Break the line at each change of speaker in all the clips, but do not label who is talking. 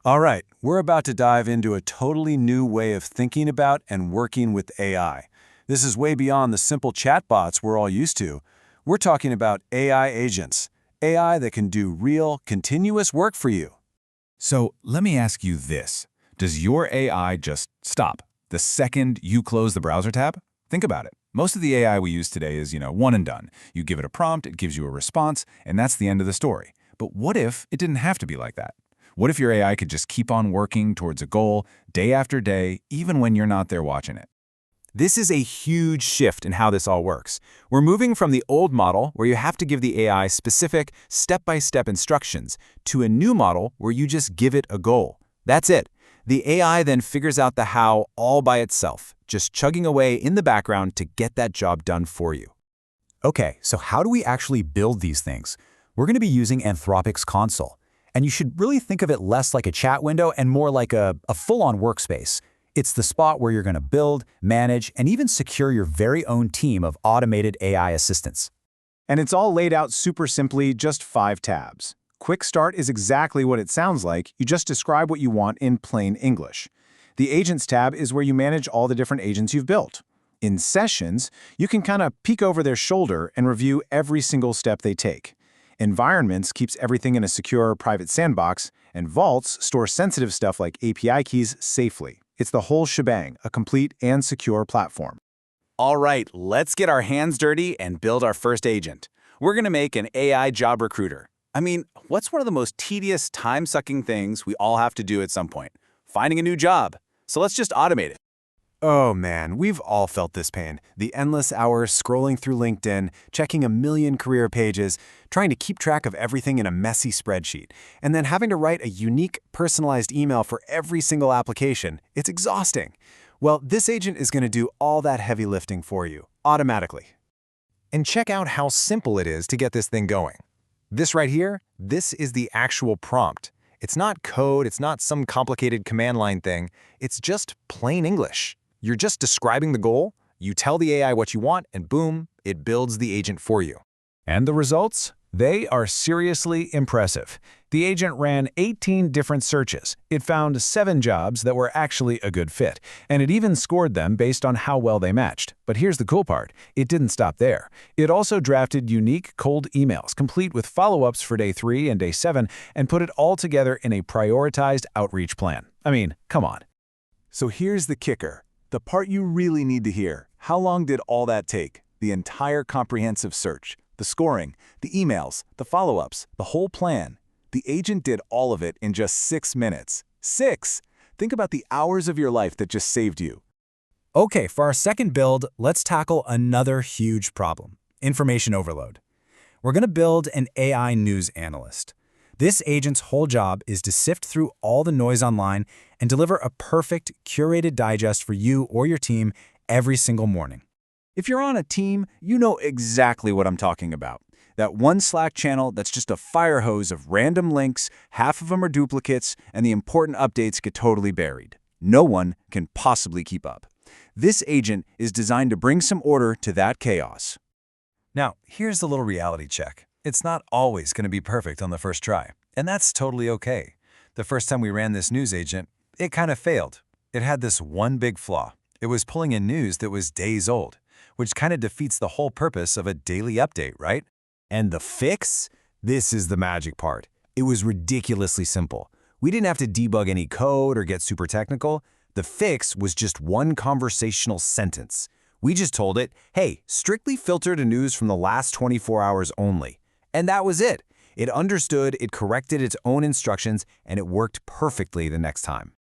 All right, we're about to dive into a totally new way of thinking about and working with AI. This is way beyond the simple chatbots we're all used to. We're talking about AI agents, AI that can do real, continuous work for you.
So let me ask you this. Does your AI just stop the second you close the browser tab? Think about it. Most of the AI we use today is, one and done. You give it a prompt, it gives you a response, and that's the end of the story. But what if it didn't have to be like that? What if your AI could just keep on working towards a goal day after day, even when you're not there watching it?
This is a huge shift in how this all works. We're moving from the old model, where you have to give the AI specific, step-by-step instructions, to a new model where you just give it a goal. That's it. The AI then figures out the how all by itself, just chugging away in the background to get that job done for you.
Okay, so how do we actually build these things? We're going to be using Anthropic's console. And you should really think of it less like a chat window and more like a full-on workspace. It's the spot where you're going to build, manage, and even secure your very own team of automated AI assistants.
And it's all laid out super simply, just 5 tabs. Quick Start is exactly what it sounds like. You just describe what you want in plain English. The Agents tab is where you manage all the different agents you've built. In Sessions, you can kind of peek over their shoulder and review every single step they take. Environments keeps everything in a secure, private sandbox, and Vaults store sensitive stuff like API keys safely. It's the whole shebang, a complete and secure platform.
All right, let's get our hands dirty and build our first agent. We're going to make an AI job recruiter. I mean, what's one of the most tedious, time-sucking things we all have to do at some point? Finding a new job. So let's just automate it.
Oh man, we've all felt this pain. The endless hours scrolling through LinkedIn, checking a million career pages, trying to keep track of everything in a messy spreadsheet, and then having to write a unique, personalized email for every single application. It's exhausting. Well, this agent is going to do all that heavy lifting for you, automatically.
And check out how simple it is to get this thing going. This right here, this is the actual prompt. It's not code, it's not some complicated command line thing. It's just plain English. You're just describing the goal, you tell the AI what you want, and boom, it builds the agent for you.
And the results? They are seriously impressive. The agent ran 18 different searches. It found 7 jobs that were actually a good fit, and it even scored them based on how well they matched. But here's the cool part. It didn't stop there. It also drafted unique cold emails, complete with follow-ups for day 3 and day 7, and put it all together in a prioritized outreach plan. I mean, come on.
So here's the kicker. The part you really need to hear. How long did all that take? The entire comprehensive search, the scoring, the emails, the follow-ups, the whole plan. The agent did all of it in just 6 minutes. 6! Think about the hours of your life that just saved you.
Okay, for our second build, let's tackle another huge problem: information overload. We're going to build an AI news analyst. This agent's whole job is to sift through all the noise online and deliver a perfect, curated digest for you or your team every single morning.
If you're on a team, you know exactly what I'm talking about. That one Slack channel that's just a fire hose of random links, half of them are duplicates, and the important updates get totally buried. No one can possibly keep up. This agent is designed to bring some order to that chaos.
Now, here's the little reality check. It's not always going to be perfect on the first try, and that's totally okay. The first time we ran this news agent, it kind of failed. It had this one big flaw. It was pulling in news that was days old, which kind of defeats the whole purpose of a daily update, right?
And the fix? This is the magic part. It was ridiculously simple. We didn't have to debug any code or get super technical. The fix was just one conversational sentence. We just told it, hey, strictly filter to news from the last 24 hours only. And that was it. It understood, it corrected its own instructions, and it worked perfectly the next time.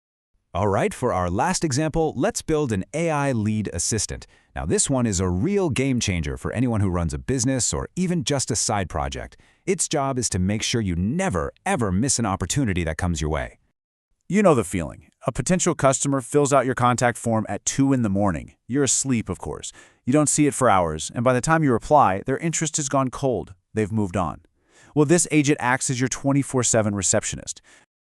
All right, for our last example, let's build an AI lead assistant. Now, this one is a real game changer for anyone who runs a business or even just a side project. Its job is to make sure you never, ever miss an opportunity that comes your way.
You know the feeling. A potential customer fills out your contact form at 2 in the morning. You're asleep, of course. You don't see it for hours, and by the time you reply, their interest has gone cold. They've moved on. Well, this agent acts as your 24/7 receptionist.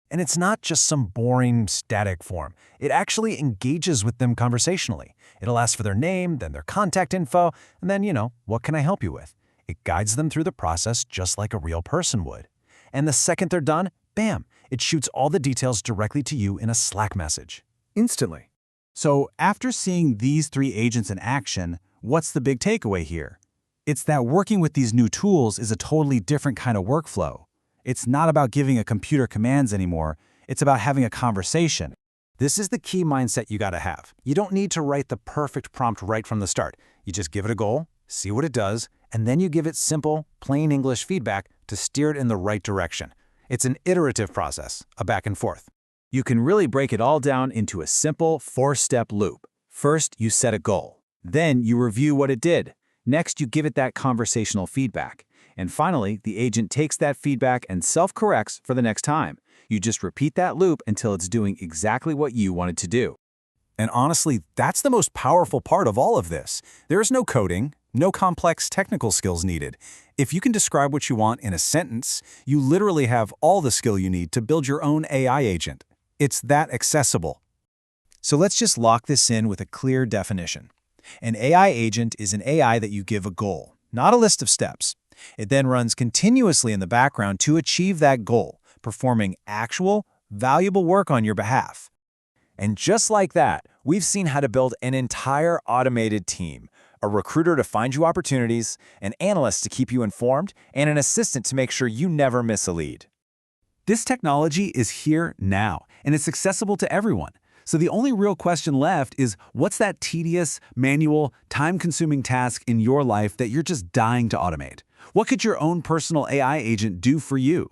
And it's not just some boring, static form. It actually engages with them conversationally. It'll ask for their name, then their contact info, and then, what can I help you with? It guides them through the process just like a real person would. And the second they're done,
bam, it shoots all the details directly to you in a Slack message.
Instantly.
So after seeing these 3 agents in action, what's the big takeaway here? It's that working with these new tools is a totally different kind of workflow. It's not about giving a computer commands anymore, it's about having a conversation.
This is the key mindset you gotta have. You don't need to write the perfect prompt right from the start. You just give it a goal, see what it does, and then you give it simple, plain English feedback to steer it in the right direction. It's an iterative process, a back and forth.
You can really break it all down into a simple 4-step loop. First, you set a goal. Then you review what it did. Next, you give it that conversational feedback. And finally, the agent takes that feedback and self-corrects for the next time. You just repeat that loop until it's doing exactly what you want it to do.
And honestly, that's the most powerful part of all of this. There's no coding, no complex technical skills needed. If you can describe what you want in a sentence, you literally have all the skill you need to build your own AI agent. It's that accessible.
So let's just lock this in with a clear definition. An AI agent is an AI that you give a goal, not a list of steps. It then runs continuously in the background to achieve that goal, performing actual, valuable work on your behalf.
And just like that, we've seen how to build an entire automated team, a recruiter to find you opportunities, an analyst to keep you informed, and an assistant to make sure you never miss a lead.
This technology is here now, and it's accessible to everyone. So the only real question left is, what's that tedious, manual, time-consuming task in your life that you're just dying to automate? What could your own personal AI agent do for you?